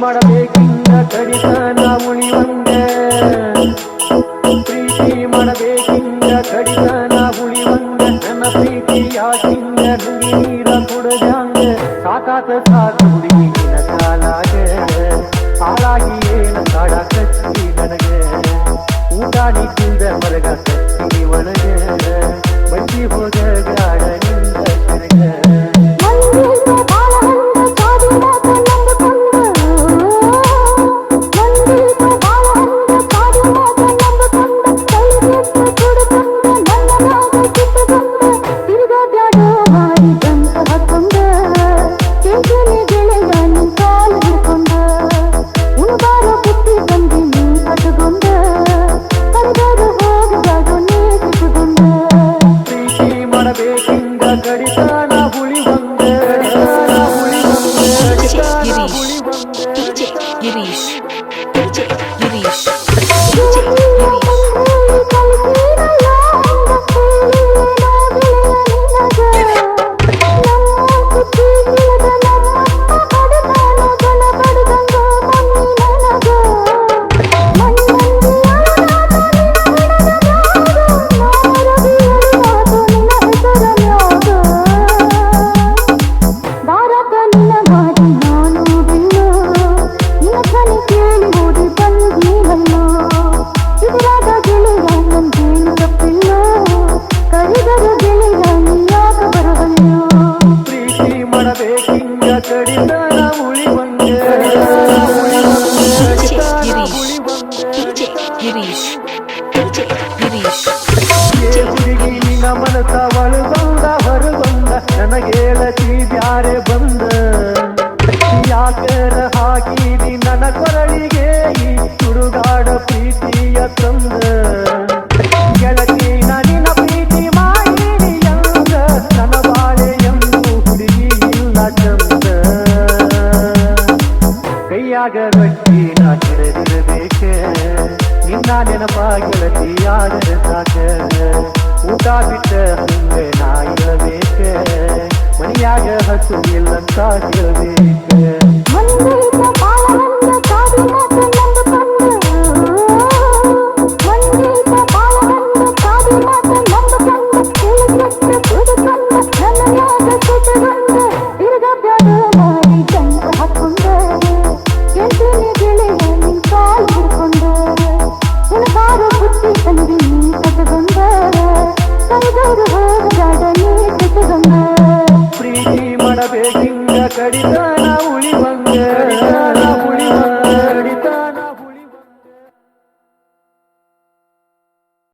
ಮಾಡಬೇಕಿಂದ ಕಡಿತನ ಉಳಿವಂಗೆ ಪ್ರೀತಿ ಮಾಡಬೇಕಿಂದ ಕಡಿತನ ಉಳಿವಂಗೆ ನನ್ನ ಪ್ರೀತಿ ಯಾಕಿಂಗ ನುಡಿ ನೀರ ಕುಡದಂಗ ಸಾಕಾತ ಸಾಕು ಹುಡುಗಿನ ಕಾಲಾಗ ಹಾಳಾಗಿ ಏನು ಕಾಡ ಕಚ್ಚಿ ನನಗೆ ಊಟ ನೀ ತಿಂದ ಹೊರಗ ಕಚ್ಚಿ ಒಳಗೆ ಬಡ್ಡಿ ಹೋಗ ಗಾಡ ನಿಂದ ಸೆರಗ ಮನಸವಳು ಬಂದ ಹೊರ ಬಂದ ನನಗೇಳತಿ ಬ್ಯಾರೆ ಬಂದ ಯಾಕರ ಹಾಕಿದಿ ನನ್ನ ಕೊರಳಿಗೆ ಈ ಸುಡುಗಾಡ ಪ್ರೀತಿಯ ತಂದ ಗೆಳತಿ ನಿನ್ನ ಪ್ರೀತಿ ಮಾಡಿನಿ ಎಂದ ನನ್ನ ಬಾಳೆ ಎಂದು ಹುಡುಗಿ ಇಲ್ಲ ಚಂದ ಕೈಯಾಗ ರೊಟ್ಟಿ ನಾ ಹಿಡಿದಿರಬೇಕೆ ನಿನ್ನ ನೆನಪ ಗೆಳತಿಯಾದರೆ ಸಾಕ ಊಟ ಬಿಟ್ಟ ಹಂಗೆ ನಾ ಇರಬೇಕ ಮನೆಯಾಗ ಹಸು ಇಲ್ಲಂತ ಹೇಳಬೇಕ ಪ್ರೀತಿ ಮಾಡಬೇಕಿಂಗ ಕಡಿತ